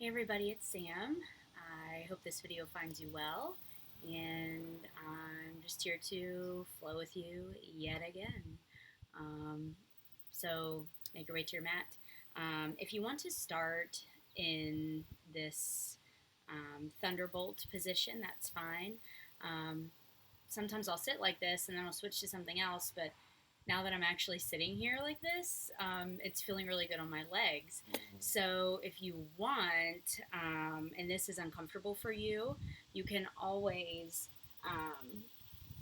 Hey everybody, it's Sam. I hope this video finds you well, and I'm just here to flow with you yet again. Um, so make your way to your mat. If you want to start in this thunderbolt position, that's fine. Um, Sometimes I'll sit like this and then I'll switch to something else, but now that I'm actually sitting here like this, it's feeling really good on my legs. So if you want, and this is uncomfortable for you, you can always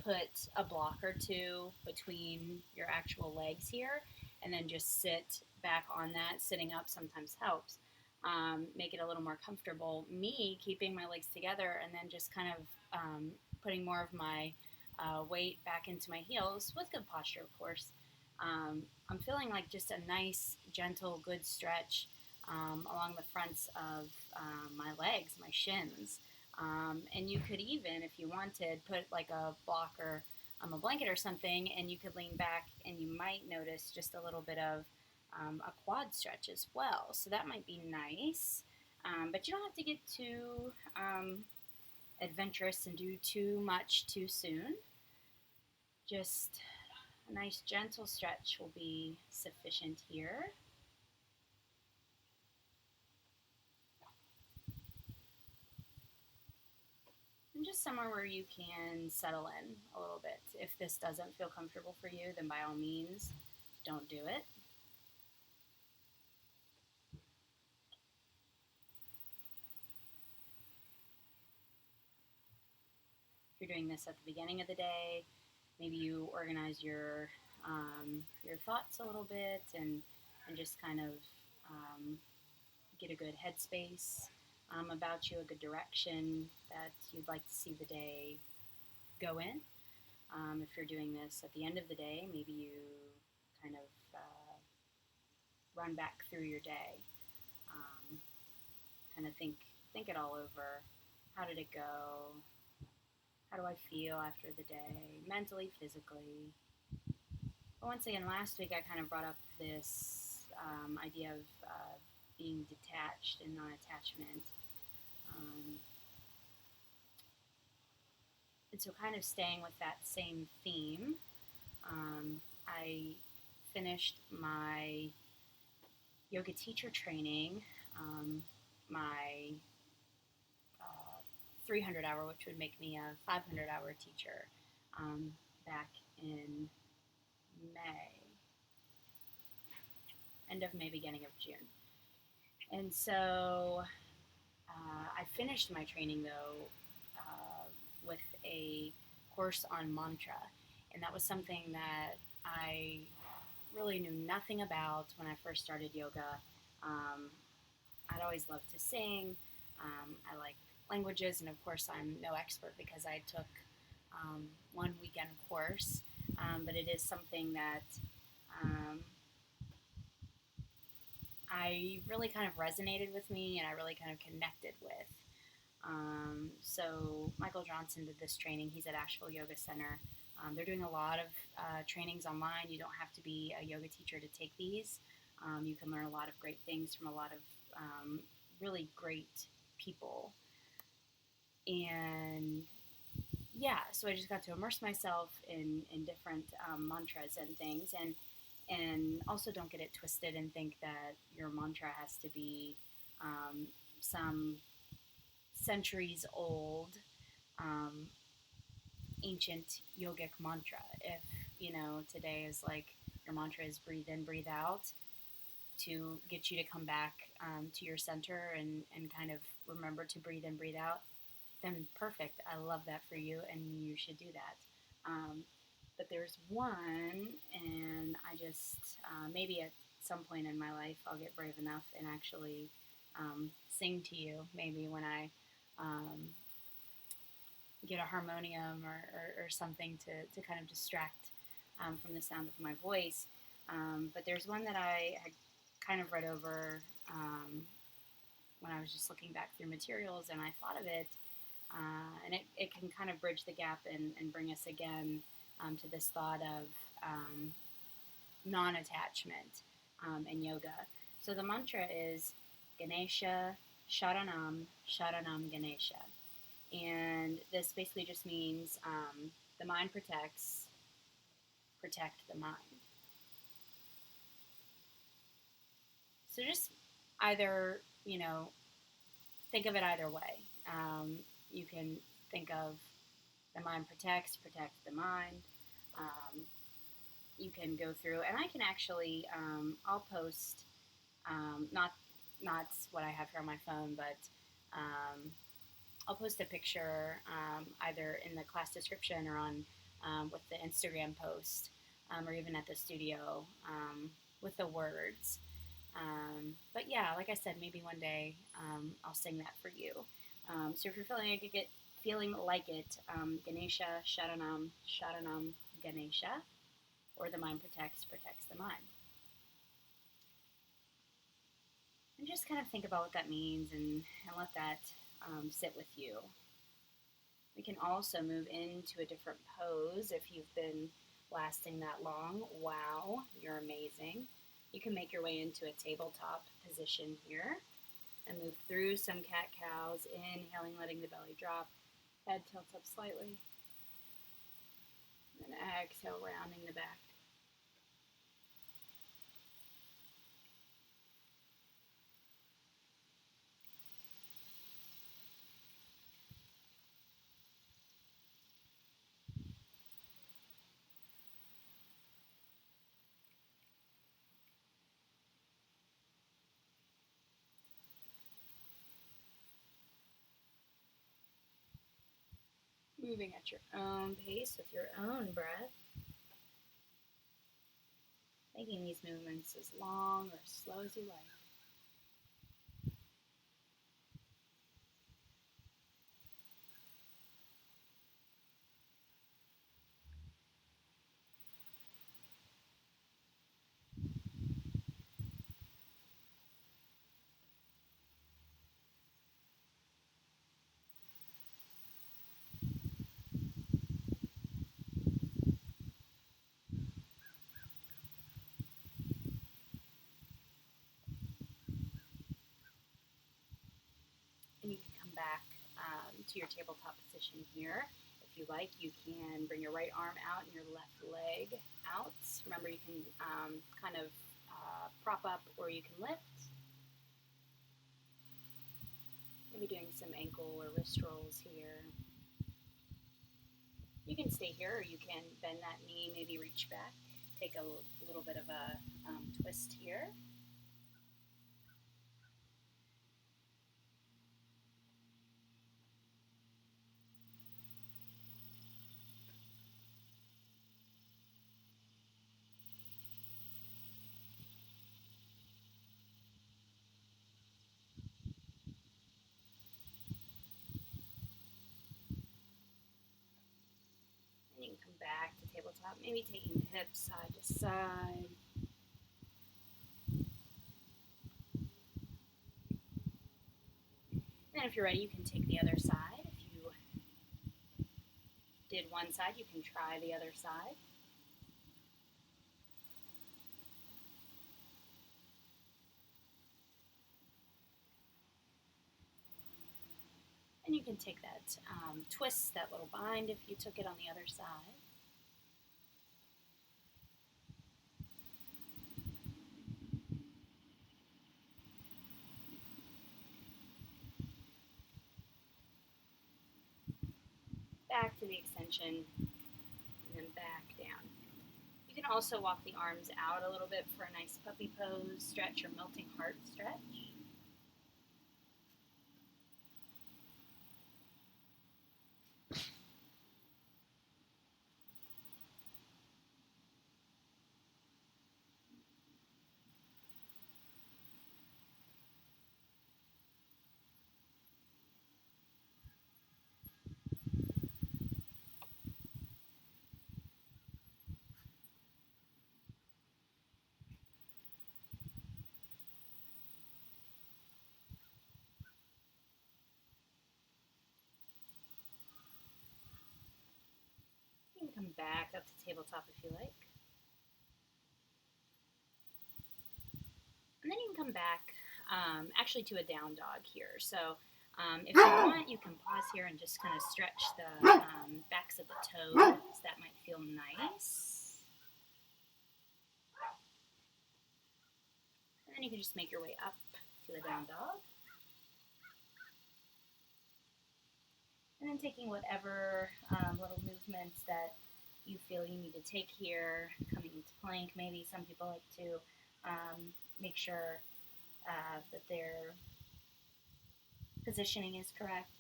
put a block or two between your actual legs here and then just sit back on that. Sitting up sometimes helps. Make it a little more comfortable. Me keeping my legs together and then just kind of putting more of my weight back into my heels with good posture, of course. I'm feeling like just a nice, gentle, good stretch along the fronts of my legs, my shins. And you could even, if you wanted, put like a block or a blanket or something, and you could lean back and you might notice just a little bit of a quad stretch as well. So that might be nice. But you don't have to get too adventurous and do too much too soon. Just a nice gentle stretch will be sufficient here. And just somewhere where you can settle in a little bit. If this doesn't feel comfortable for you, then by all means, don't do it. If you're doing this at the beginning of the day, maybe you organize your thoughts a little bit and just kind of get a good headspace about you, a good direction that you'd like to see the day go in. If you're doing this at the end of the day, maybe you kind of run back through your day, kind of think it all over. How did it go? How do I feel after the day, mentally, physically? But once again, last week I kind of brought up this idea of being detached and non-attachment. And so kind of staying with that same theme, I finished my yoga teacher training, my 300 hour, which would make me a 500 hour teacher, back in May, end of May, beginning of June. And so I finished my training though with a course on mantra, and that was something that I really knew nothing about when I first started yoga. I'd always loved to sing. I like languages, and of course, I'm no expert because I took one weekend course, but it is something that I really kind of resonated with me and I really kind of connected with. So Michael Johnson did this training. He's at Asheville Yoga Center. They're doing a lot of trainings online. You don't have to be a yoga teacher to take these. You can learn a lot of great things from a lot of really great people. And yeah, so I just got to immerse myself in different mantras and things, and also don't get it twisted and think that your mantra has to be some centuries old ancient yogic mantra. If today is like your mantra is breathe in, breathe out, to get you to come back to your center and kind of remember to breathe in, breathe out, then perfect. I love that for you, and you should do that. But there's one, and I just, maybe at some point in my life, I'll get brave enough and actually sing to you, maybe when I get a harmonium or something to kind of distract from the sound of my voice. But there's one that I had kind of read over when I was just looking back through materials, and I thought of it, and it can kind of bridge the gap and bring us again to this thought of non-attachment in yoga. So the mantra is Ganesha Sharanam, Sharanam Ganesha. And this basically just means the mind protects, protect the mind. So just either, think of it either way. You can think of the mind protects, protect the mind. You can go through, and I can actually, I'll post, not what I have here on my phone, but I'll post a picture either in the class description or on with the Instagram post, or even at the studio with the words. But yeah, like I said, maybe one day I'll sing that for you. So if you're feeling like it, Ganesha, Sharanam, Sharanam, Ganesha, or the mind protects the mind. And just kind of think about what that means and let that sit with you. We can also move into a different pose if you've been lasting that long. Wow, you're amazing. You can make your way into a tabletop position here and move through some cat-cows, inhaling, letting the belly drop, head tilts up slightly, and then exhale, rounding the back. Moving at your own pace with your own breath. Making these movements as long or as slow as you like. And you can come back to your tabletop position here. If you like, you can bring your right arm out and your left leg out. Remember, you can kind of prop up or you can lift. Maybe doing some ankle or wrist rolls here. You can stay here or you can bend that knee, maybe reach back. Take a little bit of a twist here. And you can come back to tabletop, maybe taking the hips side to side. And if you're ready, you can take the other side. If you did one side, you can try the other side. And you can take that twist, that little bind, if you took it on the other side. Back to the extension, and then back down. You can also walk the arms out a little bit for a nice puppy pose, stretch or melting heart stretch. You can come back up to tabletop if you like. And then you can come back actually to a down dog here. So if you want, you can pause here and just kind of stretch the backs of the toes. That might feel nice. And then you can just make your way up to the down dog. And then taking whatever little movements that you feel you need to take here, coming into plank. Maybe some people like to make sure that their positioning is correct.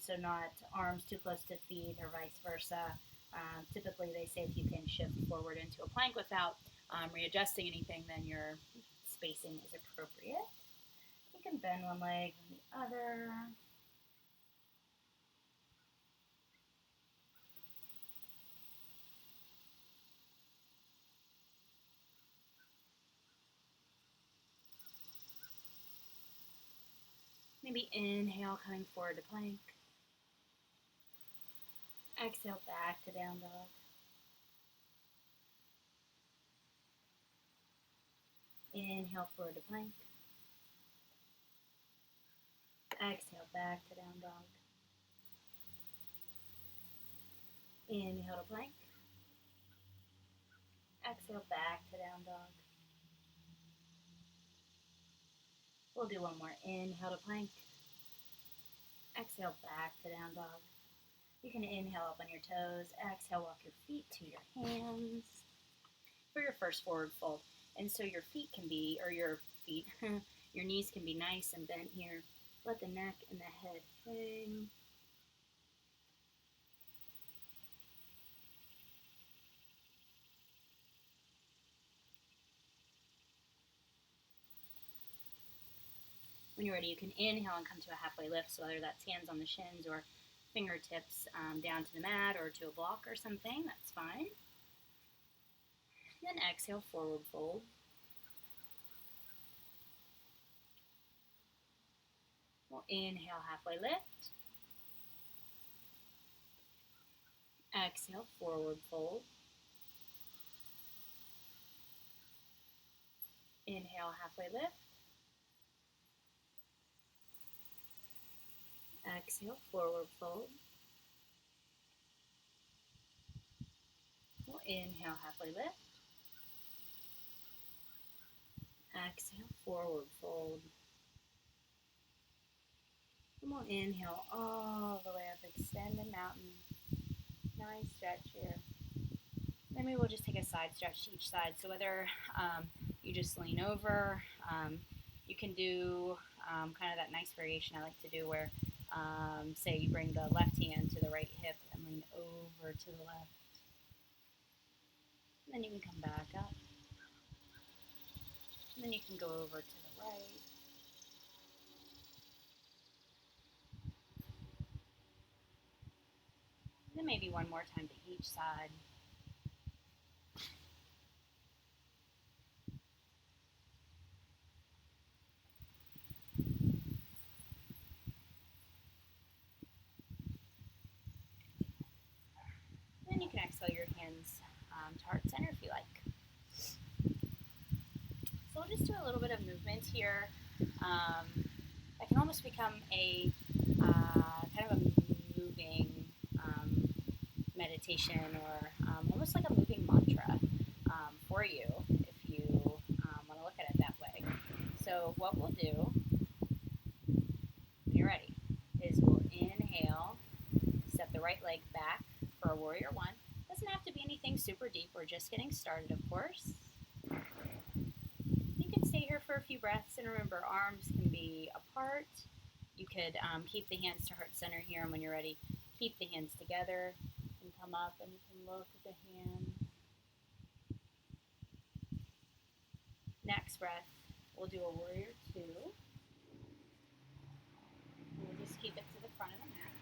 So not arms too close to feet or vice versa. Typically they say if you can shift forward into a plank without readjusting anything, then your spacing is appropriate. You can bend one leg and the other. Maybe inhale, coming forward to plank. Exhale, back to down dog. Inhale, forward to plank. Exhale, back to down dog. Inhale to plank. Exhale, back to down dog. We'll do one more. Inhale to plank. Exhale, back to down dog. You can inhale up on your toes. Exhale, walk your feet to your hands for your first forward fold. And so your feet can be, or your knees can be nice and bent here. Let the neck and the head hang. When you're ready, you can inhale and come to a halfway lift, so whether that's hands on the shins or fingertips down to the mat or to a block or something, that's fine. Then exhale, forward fold. We'll inhale, halfway lift. Exhale, forward fold. Inhale, halfway lift. Exhale, forward fold. We'll inhale, halfway lift. Exhale, forward fold. And we'll inhale all the way up, extended mountain. Nice stretch here. Then we will just take a side stretch to each side. So whether you just lean over, you can do kind of that nice variation I like to do where, say you bring the left hand to the right hip and lean over to the left. And then you can come back up. And then you can go over to the right. And then maybe one more time to each side. Then you can exhale your hands to heart center if you like. So we'll just do a little bit of movement here. That can almost become a kind of a moving meditation or almost like a moving mantra for you if you want to look at it that way. So what we'll do, when you're ready, is we'll inhale, step the right leg back for a warrior one. Doesn't have to be anything super deep. We're just getting started, of course. You can stay here for a few breaths, and remember, arms can be apart. You could keep the hands to heart center here, and when you're ready, keep the hands together and come up, and you can look at the hands. Next breath, we'll do a warrior two. We'll just keep it to the front of the mat.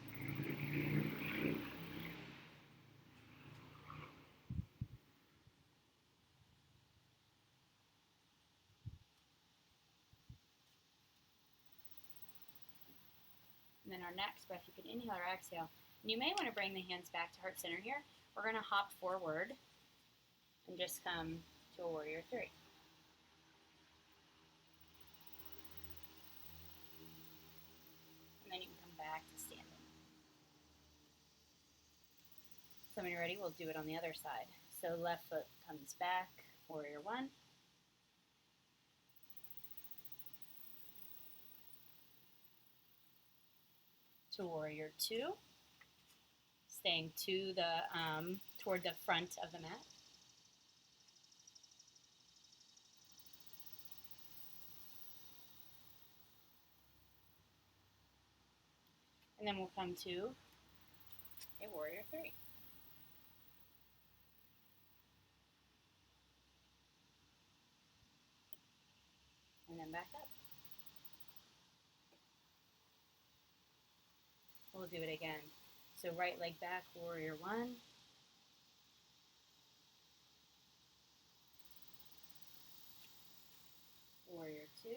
And then our next breath, you can inhale or exhale. And you may want to bring the hands back to heart center here. We're going to hop forward and just come to a warrior three. So when you're ready, we'll do it on the other side. So left foot comes back, warrior one. To warrior two. Staying to the, toward the front of the mat. And then we'll come to a warrior three. And then back up. We'll do it again. So right leg back, warrior one. Warrior two.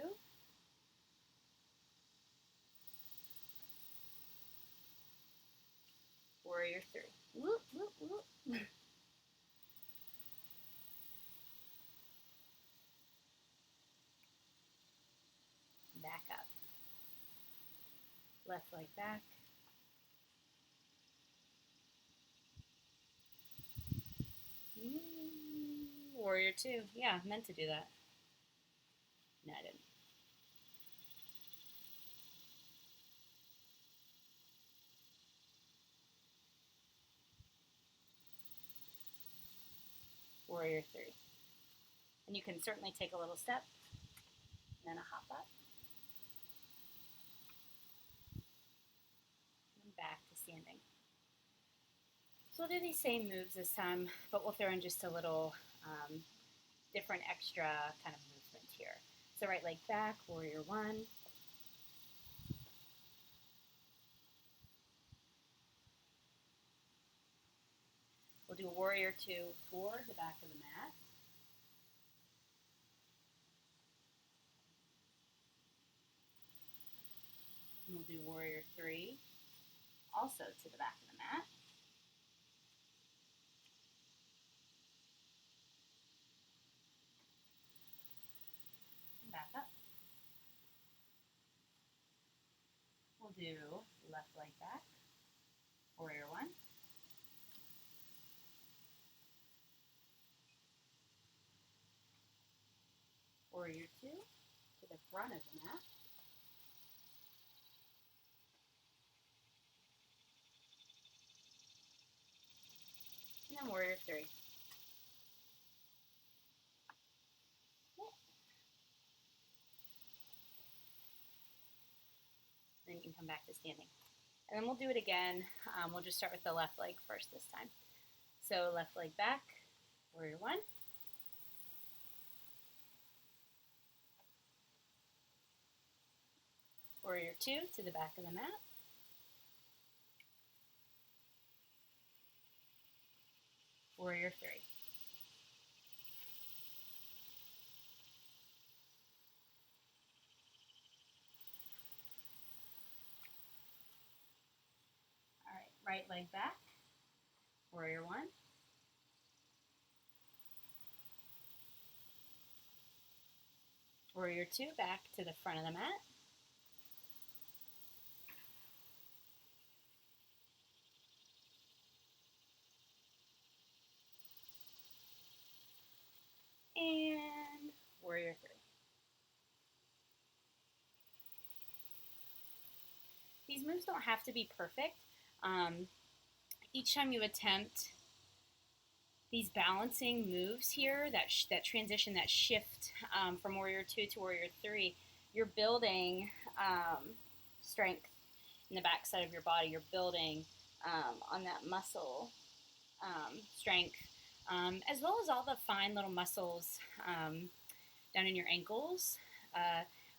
Warrior three. Whoop, whoop, whoop. Back up. Left leg back. Warrior two. Yeah, meant to do that. No, I didn't. Warrior three. And you can certainly take a little step, and then a hop up, and back to standing. So we'll do these same moves this time, but we'll throw in just a little different extra kind of movement here. So right leg back, warrior one. We'll do warrior two toward the back of the mat. And we'll do warrior three, also to the back of the mat. And back up. We'll do left leg back, warrior one. Warrior two to the front of the mat. And then warrior three. Then you can come back to standing. And then we'll do it again. We'll just start with the left leg first this time. So left leg back, warrior one. Warrior two to the back of the mat. Warrior three. All right, right leg back, warrior one. Warrior two back to the front of the mat. And warrior three. These moves don't have to be perfect. Each time you attempt these balancing moves here, that transition, that shift from warrior two to warrior three, you're building strength in the back side of your body. You're building on that muscle strength, as well as all the fine little muscles down in your ankles,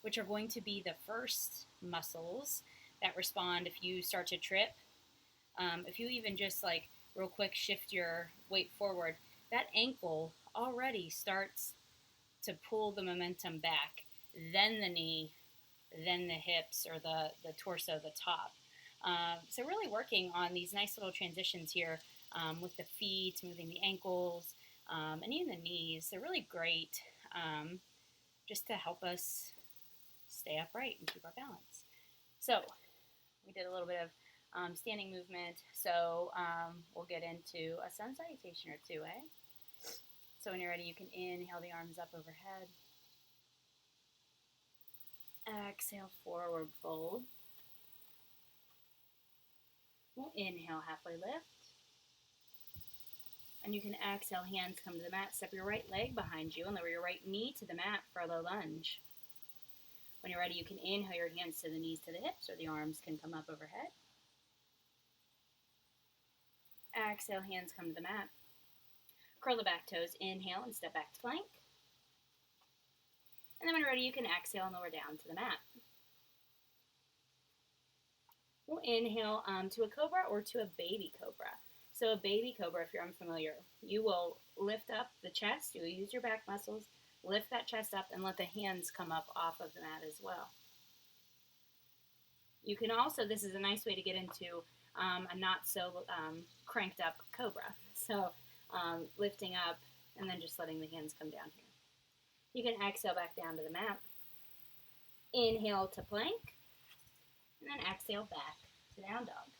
which are going to be the first muscles that respond if you start to trip. If you even just like real quick shift your weight forward, that ankle already starts to pull the momentum back, then the knee, then the hips or the torso, the top. So really working on these nice little transitions here with the feet, moving the ankles, and even the knees. They're really great just to help us stay upright and keep our balance. So we did a little bit of standing movement. So we'll get into a sun salutation or two, eh? So when you're ready, you can inhale the arms up overhead. Exhale, forward fold. We'll inhale, halfway lift. And you can exhale, hands come to the mat. Step your right leg behind you and lower your right knee to the mat for a low lunge. When you're ready, you can inhale your hands to the knees to the hips, or the arms can come up overhead. Exhale, hands come to the mat. Curl the back toes, inhale and step back to plank. And then when you're ready, you can exhale and lower down to the mat. We'll inhale to a cobra or to a baby cobra. So a baby cobra, if you're unfamiliar, you will lift up the chest, you'll use your back muscles, lift that chest up and let the hands come up off of the mat as well. You can also, this is a nice way to get into a not so cranked up cobra. So lifting up and then just letting the hands come down here. You can exhale back down to the mat. Inhale to plank. And then exhale back to down dog.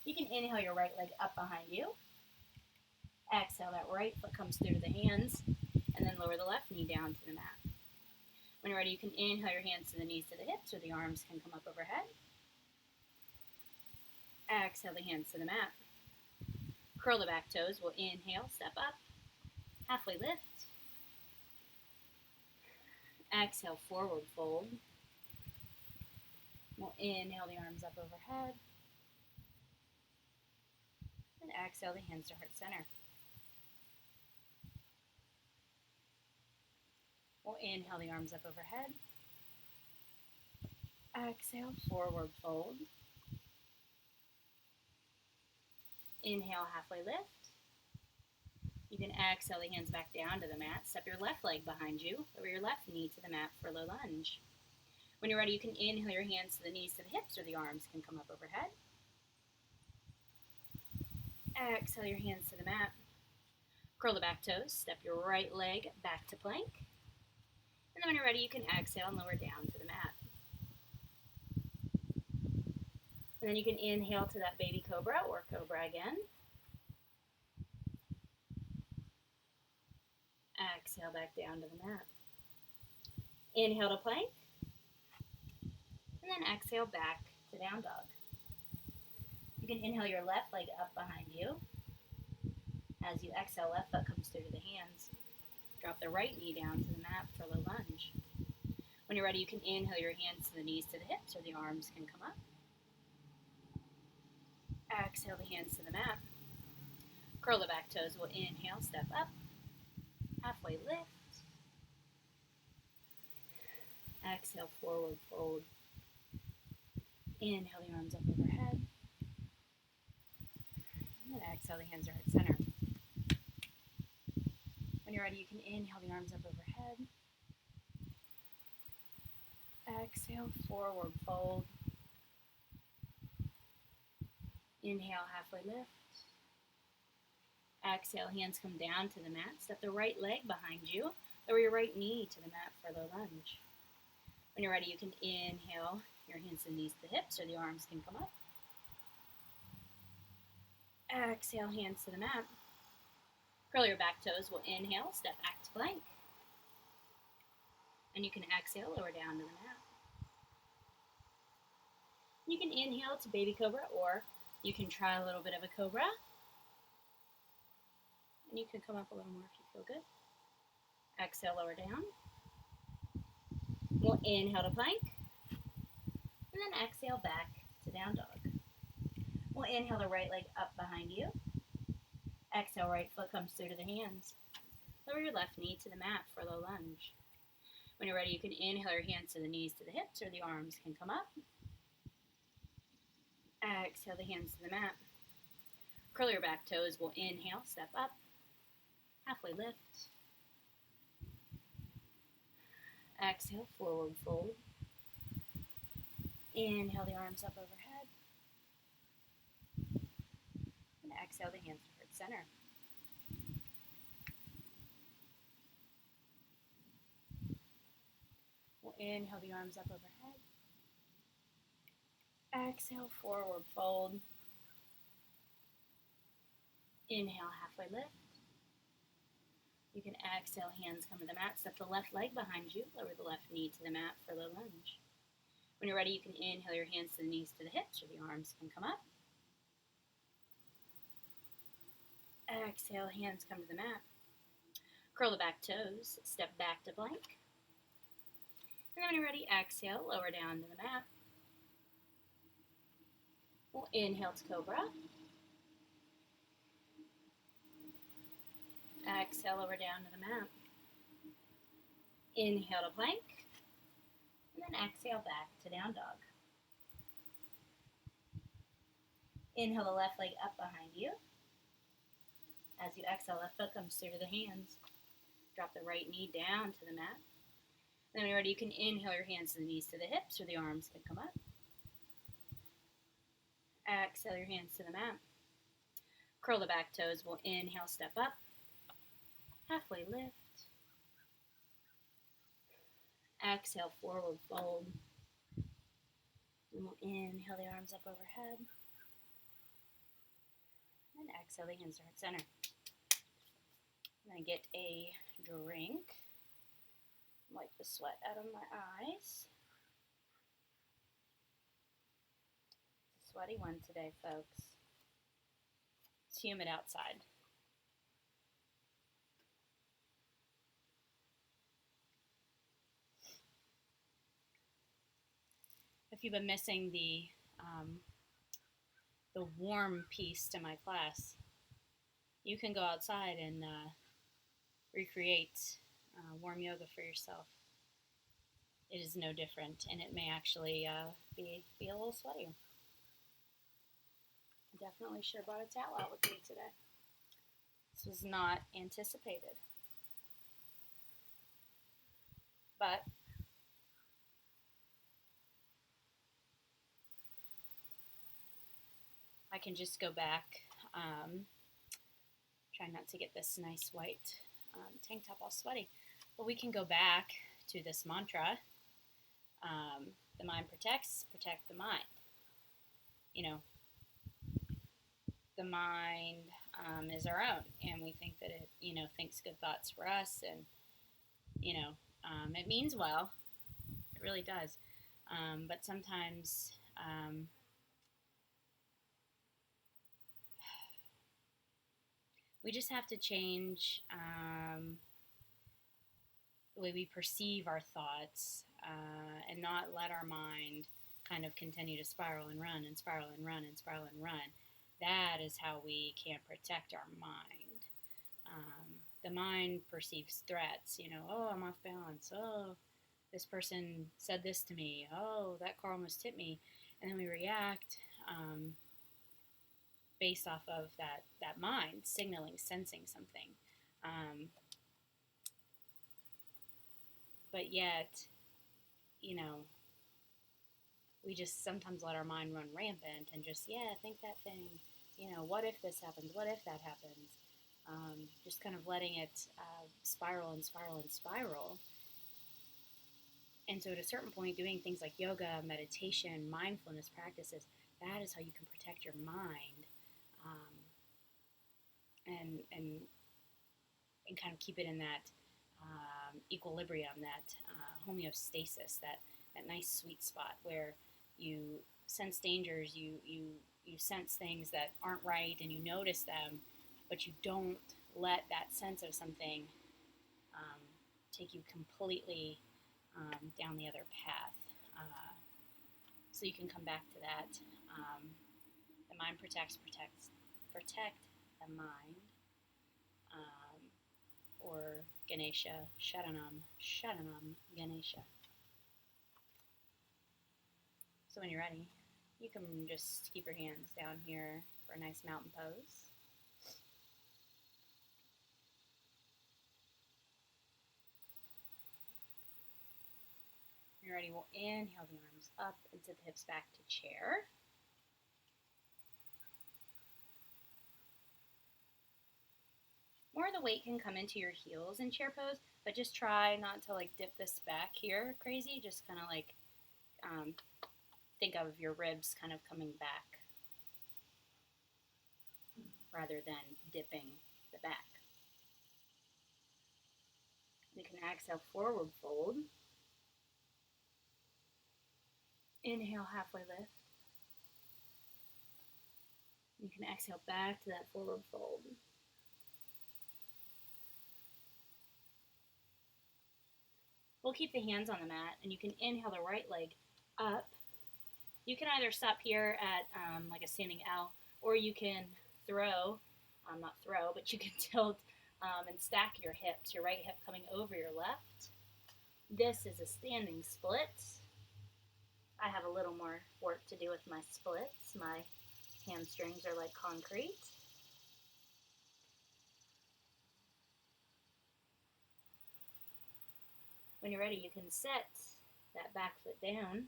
You can inhale your right leg up behind you. Exhale, that right foot comes through to the hands. And then lower the left knee down to the mat. When you're ready, you can inhale your hands to the knees to the hips, or the arms can come up overhead. Exhale the hands to the mat. Curl the back toes. We'll inhale, step up. Halfway lift. Exhale, forward fold. We'll inhale the arms up overhead. And exhale the hands to heart center. We'll inhale the arms up overhead. Exhale, forward fold. Inhale, halfway lift. You can exhale the hands back down to the mat. Step your left leg behind you, lower your left knee to the mat for a low lunge. When you're ready, you can inhale your hands to the knees to the hips, or the arms can come up overhead. Exhale your hands to the mat. Curl the back toes. Step your right leg back to plank. And then when you're ready, you can exhale and lower down to the mat. And then you can inhale to that baby cobra or cobra again. Exhale back down to the mat. Inhale to plank. And then exhale back to down dog. You can inhale your left leg up behind you. As you exhale, left foot comes through to the hands. Drop the right knee down to the mat for a low lunge. When you're ready, you can inhale your hands to the knees to the hips, or the arms can come up. Exhale the hands to the mat. Curl the back toes. We'll inhale, step up. Halfway lift. Exhale, forward fold. Inhale the arms up overhead. And then exhale the hands to heart center. When you're ready, you can inhale the arms up overhead. Exhale, forward fold. Inhale, halfway lift. Exhale, hands come down to the mat. Step the right leg behind you. Lower your right knee to the mat for a low lunge. When you're ready, you can inhale your hands to the knees to the hips, or the arms can come up. Exhale, hands to the mat. Curl your back toes. We'll inhale, step back to plank. And you can exhale, lower down to the mat. You can inhale to baby cobra, or you can try a little bit of a cobra. And you can come up a little more if you feel good. Exhale, lower down. We'll inhale to plank. And then exhale back to down dog. We'll inhale the right leg up behind you. Exhale, right foot comes through to the hands. Lower your left knee to the mat for a low lunge. When you're ready, you can inhale your hands to the knees to the hips, or the arms can come up. Exhale the hands to the mat. Curl your back toes. We'll inhale, step up. Halfway lift. Exhale, forward fold. Inhale the arms up overhead. And exhale the hands towards center. We'll inhale the arms up overhead. Exhale, forward fold. Inhale, halfway lift. You can exhale, hands come to the mat. Step the left leg behind you. Lower the left knee to the mat for the lunge. When you're ready, you can inhale your hands to the knees to the hips, or the arms can come up. Exhale, hands come to the mat. Curl the back toes, step back to plank. And then when you're ready, exhale, lower down to the mat. We'll inhale to Cobra. Exhale, lower down to the mat. Inhale to plank. And then exhale back to down dog. Inhale the left leg up behind you. As you exhale, left foot comes through to the hands. Drop the right knee down to the mat. And then when you're ready, you can inhale your hands to the knees to the hips, or the arms can come up. Exhale your hands to the mat. Curl the back toes. We'll inhale, step up. Halfway lift. Exhale, forward fold. And we'll inhale the arms up overhead. And exhale the hands to heart center. I'm going to get a drink. Wipe the sweat out of my eyes. It's a sweaty one today, folks. It's humid outside. If you've been missing the warm piece to my class, you can go outside and recreate warm yoga for yourself. It is no different, and it may actually be a little sweatier. Definitely should have brought a towel out with me today. This was not anticipated. But I can just go back, try not to get this nice white tank top all sweaty, but we can go back to this mantra, the mind protects, protect the mind. You know, the mind is our own, and we think that it, thinks good thoughts for us, and, it means well. It really does. But sometimes we just have to change the way we perceive our thoughts and not let our mind kind of continue to spiral and run and spiral and run and spiral and run. That is how we can protect our mind. The mind perceives threats, oh, I'm off balance. Oh, this person said this to me. Oh, that car almost hit me. And then we react based off of that mind signaling, sensing something. But yet, we just sometimes let our mind run rampant and just, think that thing. What if this happens? What if that happens? Just kind of letting it spiral and spiral and spiral. And so at a certain point, doing things like yoga, meditation, mindfulness practices, that is how you can protect your mind and kind of keep it in that equilibrium, that homeostasis, that nice sweet spot where you sense dangers, you sense things that aren't right, and you notice them, but you don't let that sense of something take you completely down the other path. So you can come back to that. The mind protect the mind. Or Ganesha, Sharanam, Ganesha. So when you're ready, you can just keep your hands down here for a nice mountain pose. When you're ready, we'll inhale the arms up and sit the hips back to chair. More of the weight can come into your heels in chair pose, but just try not to dip this back here crazy. Just kind of think of your ribs kind of coming back rather than dipping the back. You can exhale, forward fold. Inhale, halfway lift. You can exhale back to that forward fold. We'll keep the hands on the mat, and you can inhale the right leg up. You can either stop here at like a standing L, or you can throw, not throw, but you can tilt and stack your hips, your right hip coming over your left. This is a standing split. I have a little more work to do with my splits. My hamstrings are like concrete. When you're ready, you can set that back foot down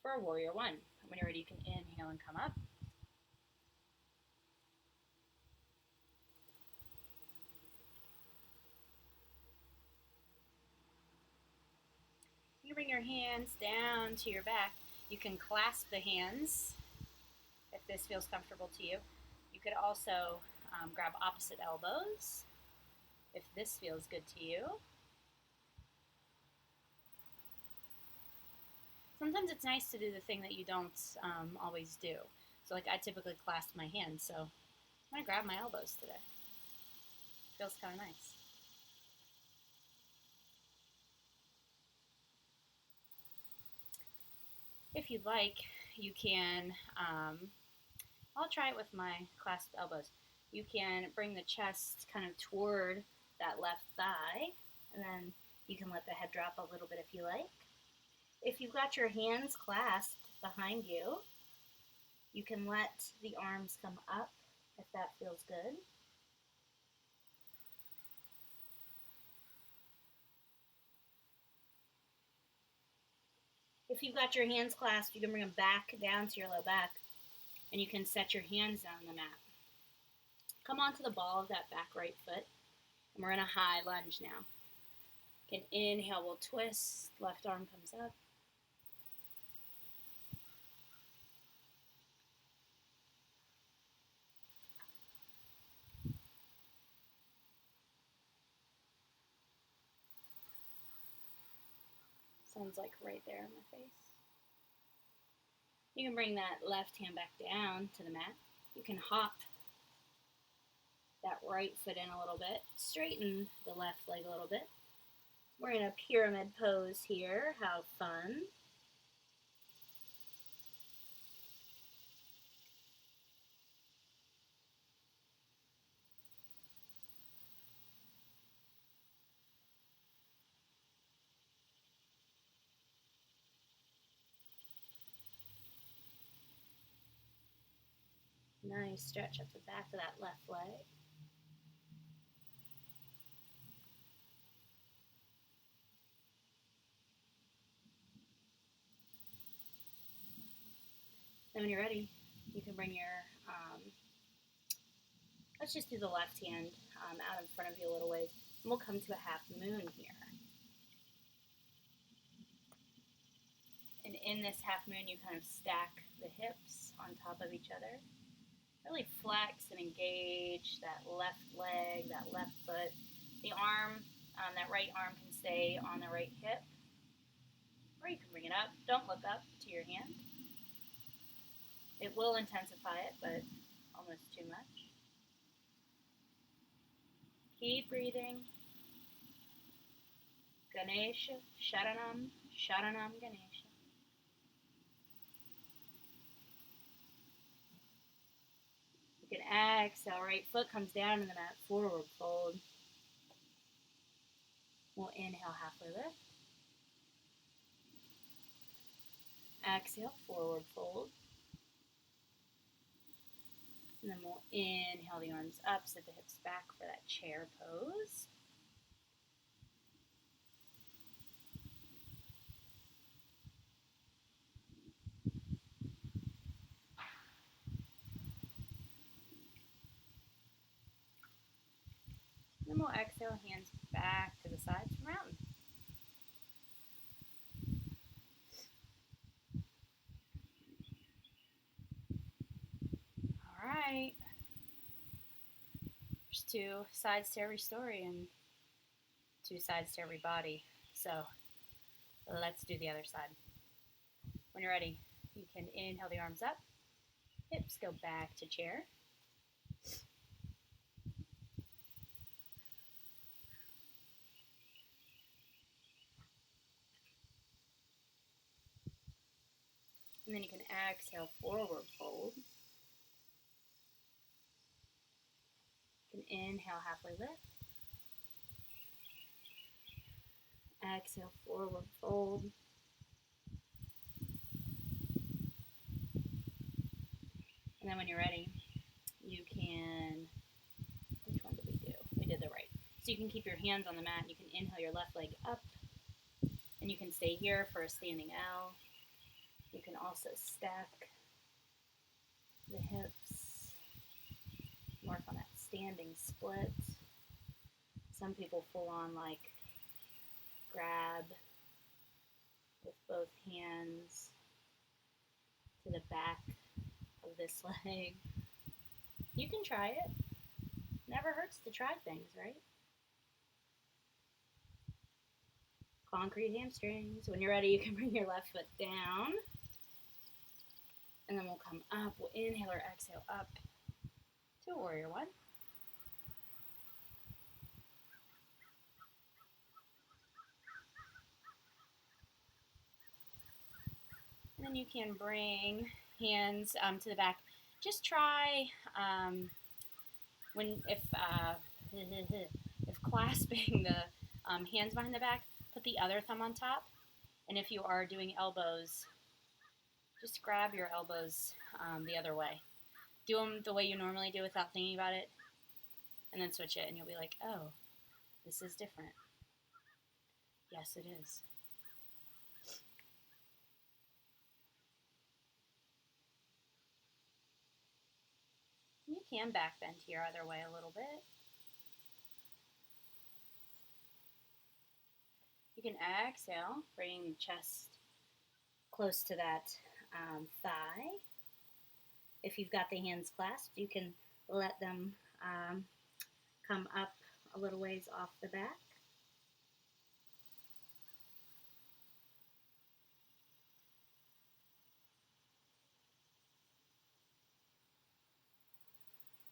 for a warrior one. When you're ready, you can inhale and come up. You bring your hands down to your back. You can clasp the hands if this feels comfortable to you. You could also grab opposite elbows if this feels good to you. Sometimes it's nice to do the thing that you don't always do. So like I typically clasp my hands, so I'm going to grab my elbows today. Feels kind of nice. If you'd like, you can, I'll try it with my clasped elbows. You can bring the chest kind of toward that left thigh, and then you can let the head drop a little bit if you like. If you've got your hands clasped behind you, you can let the arms come up if that feels good. If you've got your hands clasped, you can bring them back down to your low back, and you can set your hands down on the mat. Come onto the ball of that back right foot, and we're in a high lunge now. You can inhale, we'll twist, left arm comes up. Sounds like right there in my face. You can bring that left hand back down to the mat. You can hop that right foot in a little bit. Straighten the left leg a little bit. We're in a pyramid pose here. How fun. Nice stretch up the back of that left leg. Then when you're ready, you can bring your, let's just do the left hand out in front of you a little ways. And we'll come to a half moon here. And in this half moon, you kind of stack the hips on top of each other. Really flex and engage that left leg, that left foot. The arm, that right arm can stay on the right hip. Or you can bring it up. Don't look up to your hand. It will intensify it, but almost too much. Keep breathing. Ganesha, Sharanam, Sharanam, Ganesha. You can exhale, right foot comes down in the mat, forward fold. We'll inhale, halfway lift. Exhale, forward fold. And then we'll inhale the arms up, set the hips back for that chair pose. Then we'll exhale, hands back to the sides for mountain. there's two sides to every story and two sides to every body. So let's do the other side. When you're ready, you can inhale the arms up, hips go back to chair. And then you can exhale, forward fold. You can inhale, halfway lift. Exhale, forward fold. And then when you're ready, you can, which one did we do? We did the right. So you can keep your hands on the mat. You can inhale your left leg up. And you can stay here for a standing L. You can also stack the hips, work on that standing split. Some people full on like grab with both hands to the back of this leg. You can try it. Never hurts to try things, right? Concrete hamstrings. When you're ready, you can bring your left foot down. And then we'll come up. We'll inhale or exhale up to warrior one. And then you can bring hands to the back. Just try if clasping the hands behind the back, put the other thumb on top. And if you are doing elbows, just grab your elbows the other way. Do them the way you normally do without thinking about it. And then switch it and you'll be like, oh, this is different. Yes, it is. You can back bend here either way a little bit. You can exhale, bringing the chest close to that thigh. If you've got the hands clasped, you can let them come up a little ways off the back.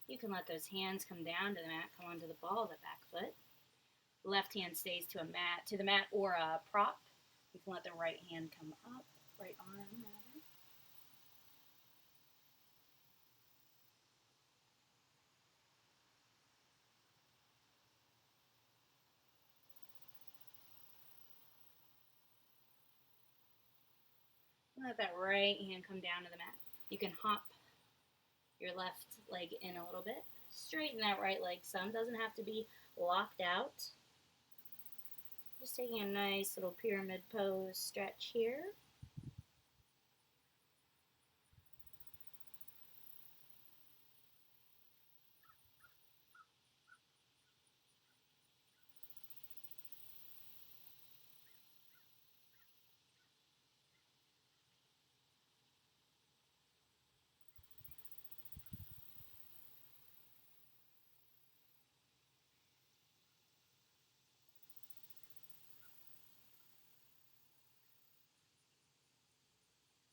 You can let those hands come down to the mat, come onto the ball of the back foot. The left hand stays to the mat or a prop. You can let the right hand come up, right arm rather. Let that right hand come down to the mat. You can hop your left leg in a little bit. Straighten that right leg some. Doesn't have to be locked out. Just taking a nice little pyramid pose stretch here.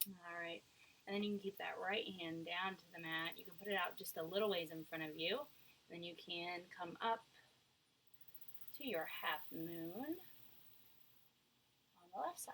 All right, and then you can keep that right hand down to the mat. You can put it out just a little ways in front of you. Then you can come up to your half moon on the left side.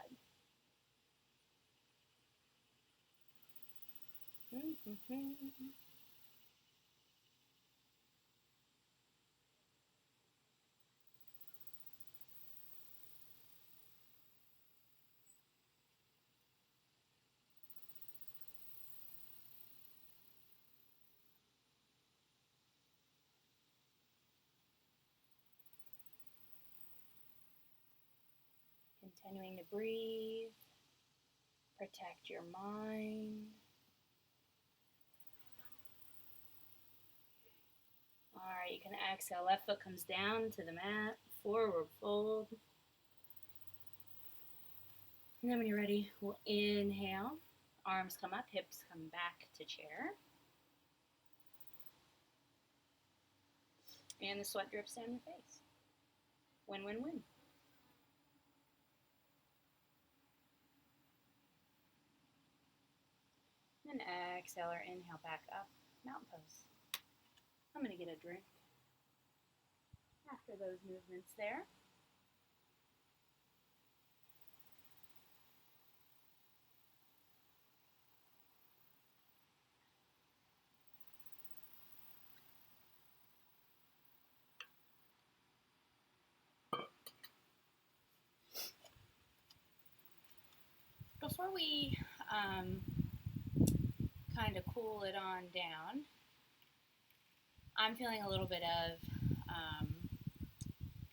Continuing to breathe, protect your mind. All right, you can exhale. Left foot comes down to the mat, forward fold. And then when you're ready, we'll inhale. Arms come up, hips come back to chair. And the sweat drips down your face. Win, win, win. And exhale or inhale back up, mountain pose. I'm going to get a drink after those movements there. Before we kind of cool it on down, I'm feeling a little bit of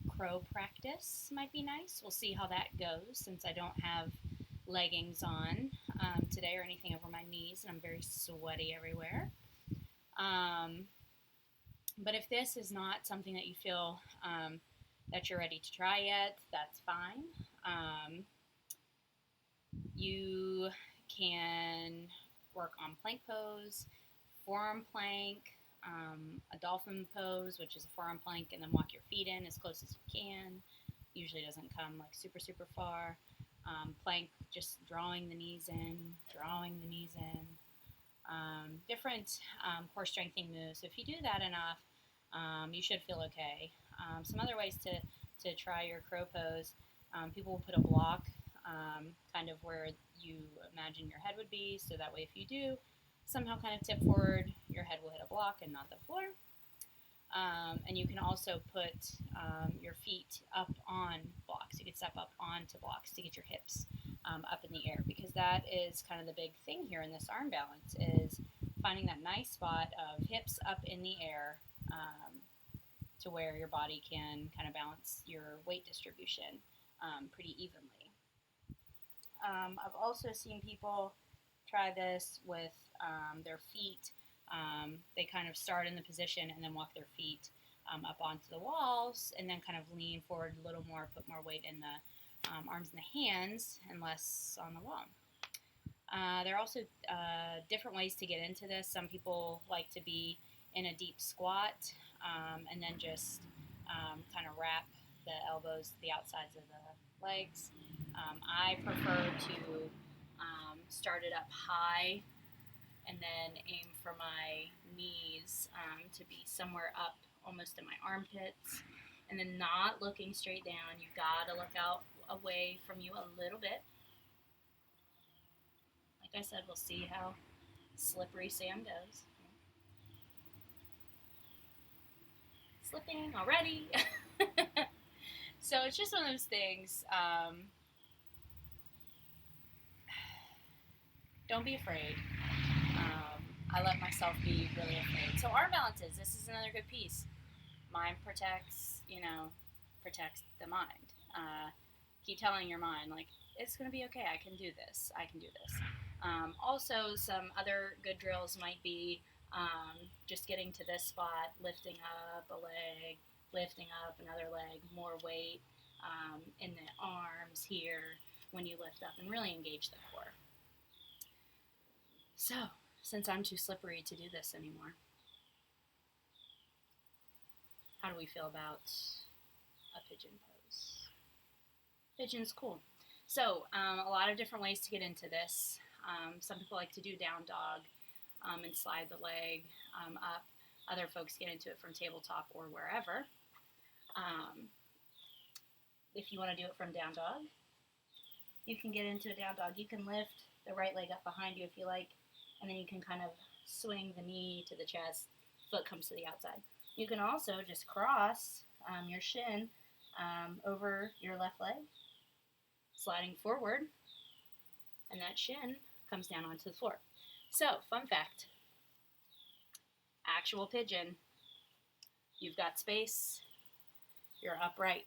crow practice might be nice. We'll see how that goes since I don't have leggings on today or anything over my knees, and I'm very sweaty everywhere. But if this is not something that you feel that you're ready to try yet, that's fine. You can work on plank pose, forearm plank, a dolphin pose, which is a forearm plank, and then walk your feet in as close as you can. Usually doesn't come like super, super far. Plank, just drawing the knees in, different core strengthening moves. So if you do that enough, you should feel okay. Some other ways to try your crow pose, people will put a block kind of where you imagine your head would be, so that way if you do somehow kind of tip forward, your head will hit a block and not the floor. And you can also put your feet up on blocks. You can step up onto blocks to get your hips up in the air, because that is kind of the big thing here in this arm balance, is finding that nice spot of hips up in the air to where your body can kind of balance your weight distribution pretty evenly. I've also seen people try this with their feet. They kind of start in the position and then walk their feet up onto the walls, and then kind of lean forward a little more, put more weight in the arms and the hands and less on the wall. There are also different ways to get into this. Some people like to be in a deep squat and then just kind of wrap the elbows to the outsides of the legs. I prefer to start it up high and then aim for my knees to be somewhere up almost in my armpits, and then not looking straight down. You gotta look out away from you a little bit. Like I said, we'll see how slippery sand goes. Slipping already. So it's just one of those things. Don't be afraid. I let myself be really afraid. So arm balances, this is another good piece. Mind protects the mind. Keep telling your mind, like, it's going to be okay. I can do this. Also, some other good drills might be just getting to this spot, lifting up a leg, lifting up another leg, more weight in the arms here when you lift up, and really engage the core. So, since I'm too slippery to do this anymore, how do we feel about a pigeon pose? Pigeon's cool. So, a lot of different ways to get into this. Some people like to do down dog and slide the leg up. Other folks get into it from tabletop or wherever. If you want to do it from down dog, you can get into a down dog. You can lift the right leg up behind you if you like, and then you can kind of swing the knee to the chest, foot comes to the outside. You can also just cross your shin over your left leg, sliding forward, and that shin comes down onto the floor. So, fun fact, actual pigeon, you've got space, you're upright.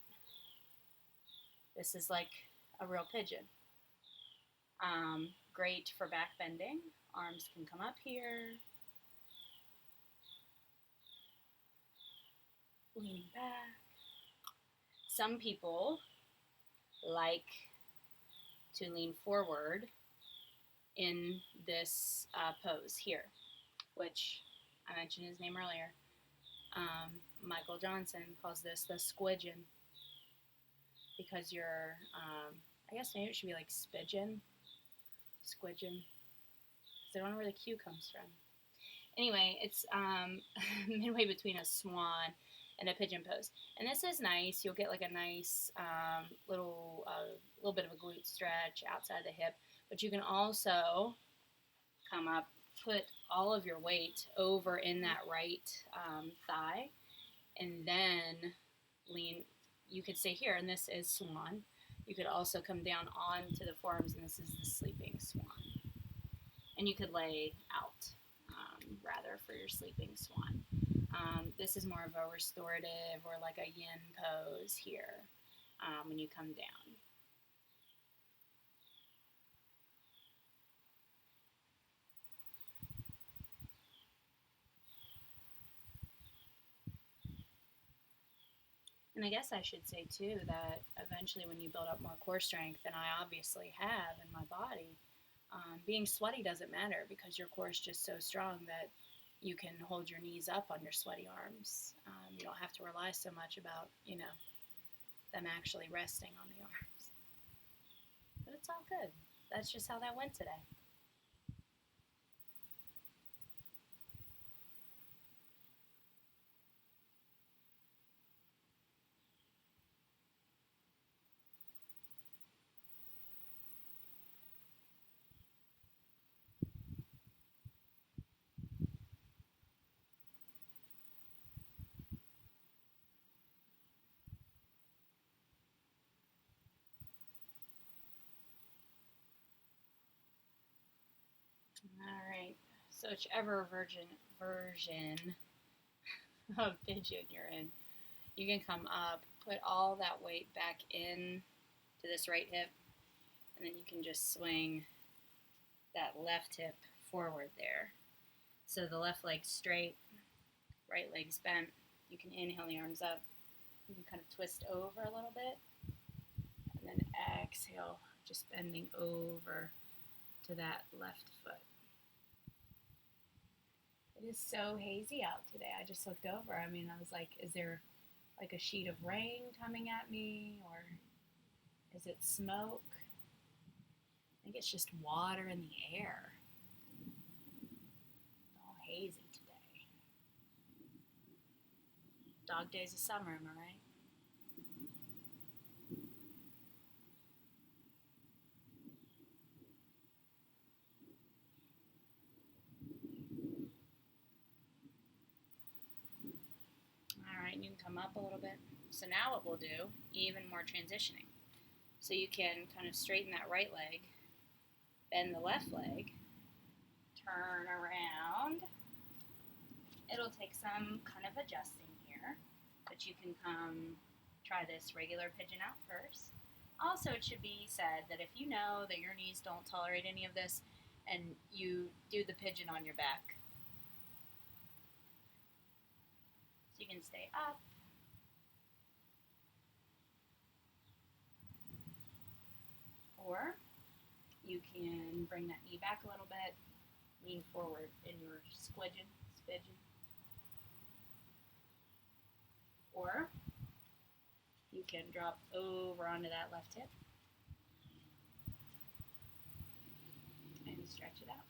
This is like a real pigeon. Great for back bending. Arms can come up here. Leaning back. Some people like to lean forward in this pose here, which I mentioned his name earlier. Michael Johnson calls this the Squidgen, because you're, I guess maybe it should be like Squidgen, because I don't know where the Q comes from. Anyway, it's midway between a swan and a pigeon pose. And this is nice. You'll get like a nice little bit of a glute stretch outside the hip. But you can also come up, put all of your weight over in that right thigh, and then lean. You could stay here, and this is swan. You could also come down onto the forearms, and this is the sleeping swan. And you could lay out, rather, for your sleeping swan. This is more of a restorative or like a yin pose here when you come down. And I guess I should say too that eventually when you build up more core strength, and I obviously have in my body, being sweaty doesn't matter, because your core is just so strong that you can hold your knees up on your sweaty arms. You don't have to rely so much about, them actually resting on the arms. But it's all good. That's just how that went today. All right. So whichever version of pigeon you're in, you can come up, put all that weight back in to this right hip, and then you can just swing that left hip forward there. So the left leg's straight, right leg's bent. You can inhale the arms up. You can kind of twist over a little bit, and then exhale, just bending over to that left foot. It is so hazy out today. I just looked over. I was like, is there like a sheet of rain coming at me, or is it smoke? I think it's just water in the air. It's all hazy today. Dog days of summer, am I right? Alright, you can come up a little bit. So now what we'll do, even more transitioning. So you can kind of straighten that right leg, bend the left leg, turn around. It'll take some kind of adjusting here, but you can come try this regular pigeon out first. Also, it should be said that if you know that your knees don't tolerate any of this, and you do the pigeon on your back, so you can stay up, or you can bring that knee back a little bit, lean forward in your squidgen, or you can drop over onto that left hip and stretch it out.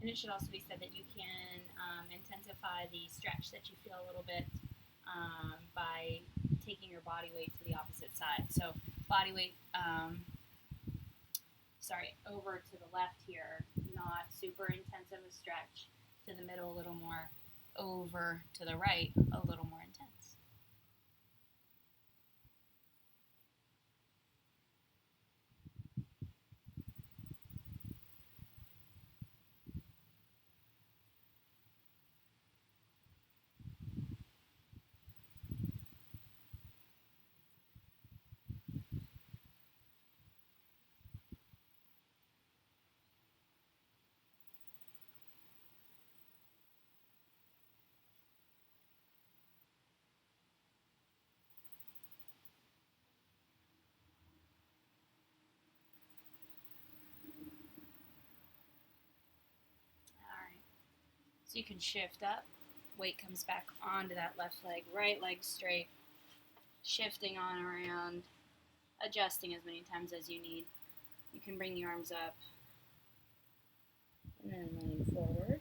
And it should also be said that you can intensify the stretch that you feel a little bit by taking your body weight to the opposite side. So body weight, over to the left here, not super intensive a stretch. To the middle a little more, over to the right a little more intense. So you can shift up, weight comes back onto that left leg, right leg straight, shifting on around, adjusting as many times as you need. You can bring the arms up and then lean forward.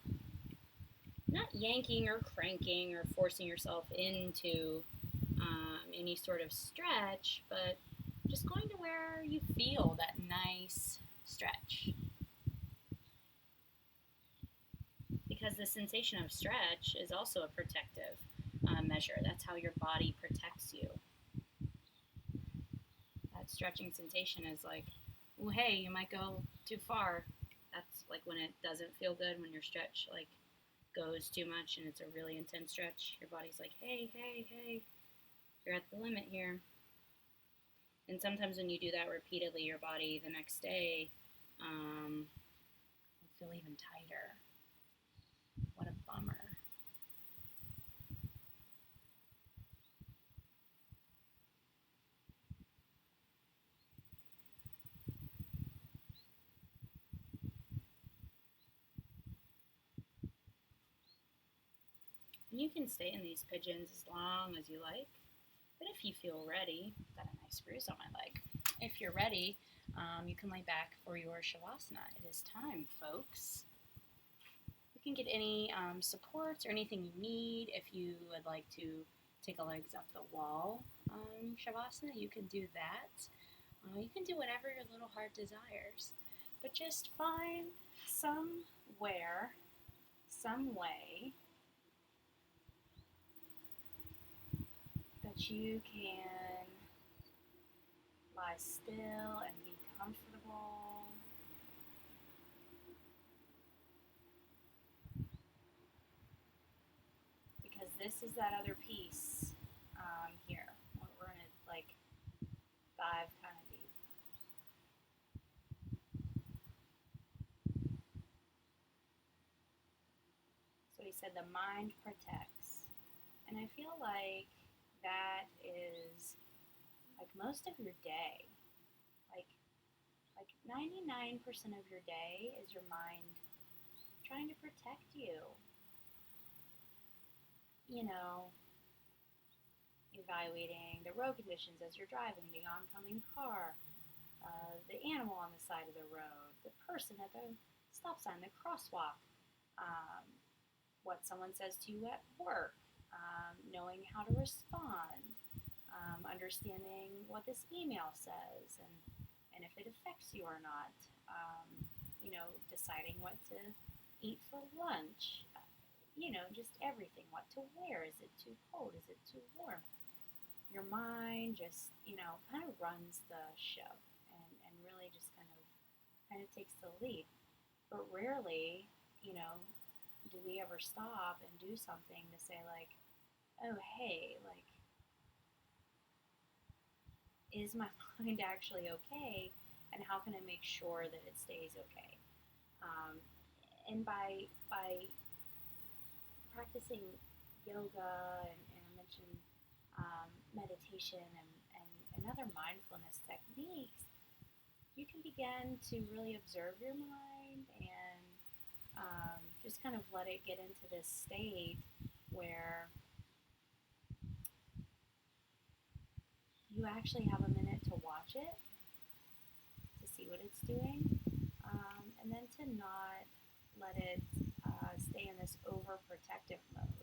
Not yanking or cranking or forcing yourself into any sort of stretch, but just going to where you feel that nice stretch. Because the sensation of stretch is also a protective measure. That's how your body protects you. That stretching sensation is like, oh, hey, you might go too far. That's like when it doesn't feel good, when your stretch like goes too much and it's a really intense stretch. Your body's like, hey, you're at the limit here. And sometimes when you do that repeatedly, your body the next day will feel even tighter. What a bummer. And you can stay in these pigeons as long as you like. But if you feel ready, got a nice bruise on my leg. If you're ready, you can lay back for your Shavasana. It is time, folks. You can get any supports or anything you need. If you would like to take the legs up the wall, Shavasana, you can do that. You can do whatever your little heart desires. But just find somewhere, some way that you can lie still and be comfortable. Because this is that other piece here. We're going to like dive kind of deep. So he said the mind protects. And I feel like that is like most of your day. Like 99% of your day is your mind trying to protect you. You know, evaluating the road conditions as you're driving, the oncoming car, the animal on the side of the road, the person at the stop sign, the crosswalk, what someone says to you at work, knowing how to respond, understanding what this email says and if it affects you or not, deciding what to eat for lunch, just everything, what to wear, is it too cold, is it too warm? Your mind just, kind of runs the show and really just kind of takes the lead. But rarely, do we ever stop and do something to say like, oh, hey, like, is my mind actually okay? And how can I make sure that it stays okay? And by practicing yoga and I mentioned meditation and other mindfulness techniques, you can begin to really observe your mind and just kind of let it get into this state where you actually have a minute to watch it, to see what it's doing, and then to not let it stay in this overprotective mode,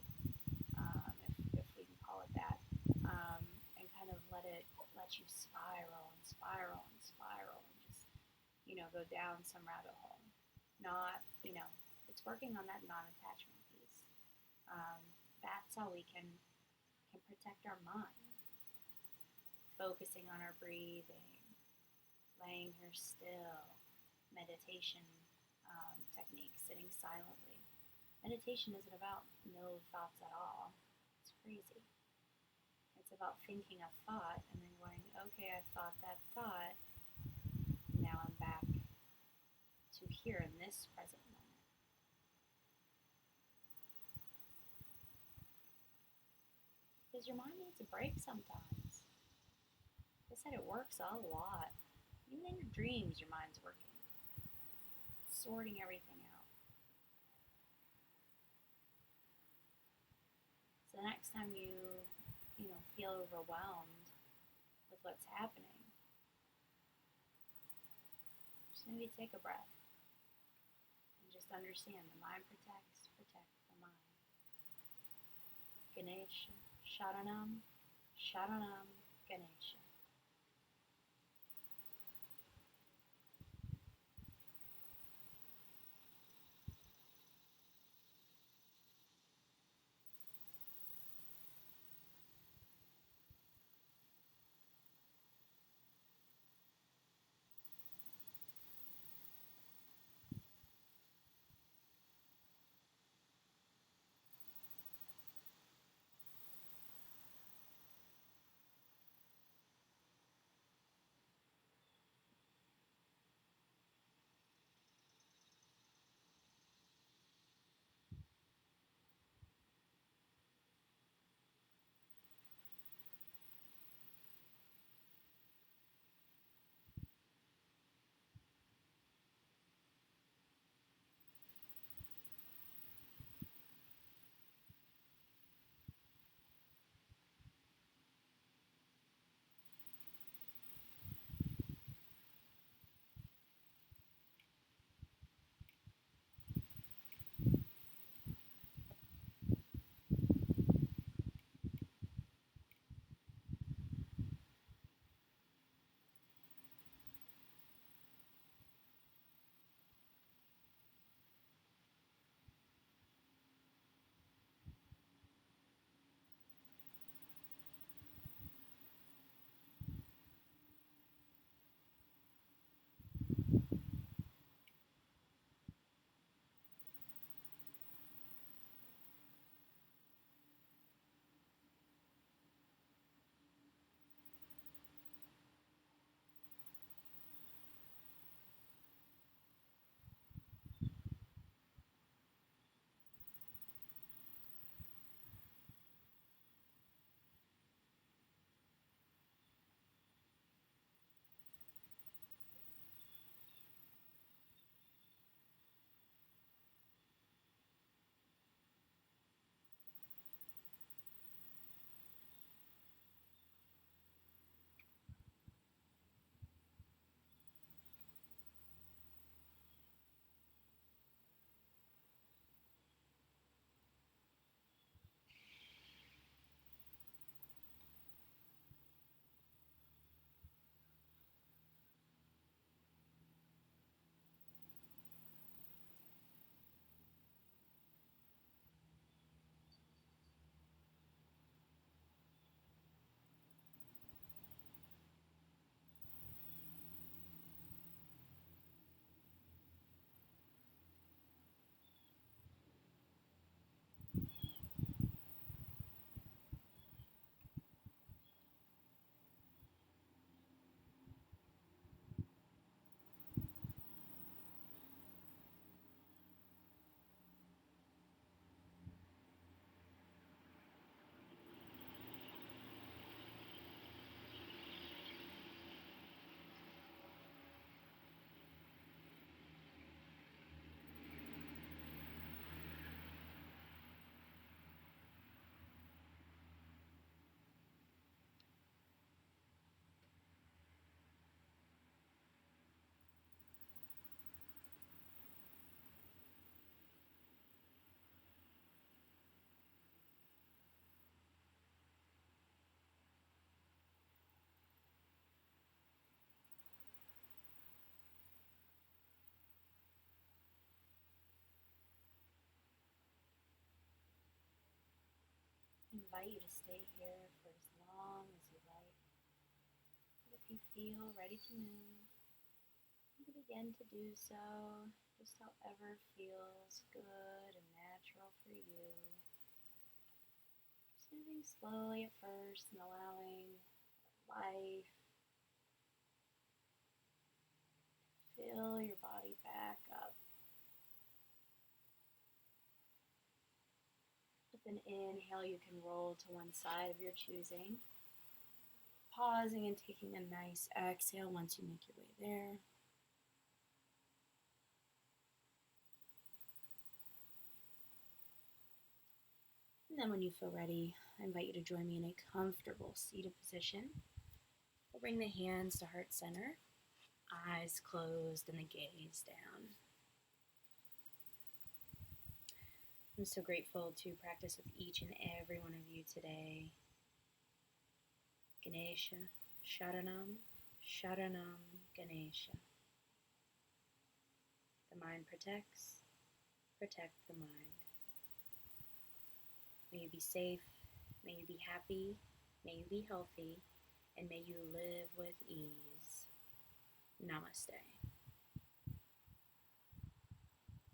if we can call it that, and kind of let you spiral and just, go down some rabbit hole. Not, it's working on that non-attachment piece. That's how we can protect our mind. Focusing on our breathing, laying here still, meditation techniques, sitting silently. Meditation isn't about no thoughts at all. It's crazy. It's about thinking a thought and then going, okay, I thought that thought, now I'm back to here in this present moment. Because your mind needs a break sometimes. Like I said, it works a lot. Even in your dreams, your mind's working. Sorting everything out. time you feel overwhelmed with what's happening, just maybe take a breath and just understand the mind protect the mind. Ganesha, Sharanam, Sharanam, Ganesha. I invite you to stay here for as long as you like. But if you feel ready to move, you can begin to do so, just however feels good and natural for you. Just moving slowly at first and allowing life to fill your body back up. With an inhale, you can roll to one side of your choosing, pausing and taking a nice exhale once you make your way there. And then when you feel ready, I invite you to join me in a comfortable seated position. We'll bring the hands to heart center, eyes closed and the gaze down. I'm so grateful to practice with each and every one of you today. Ganesha, Sharanam, Sharanam, Ganesha. The mind protects, protect the mind. May you be safe, may you be happy, may you be healthy, and may you live with ease. Namaste.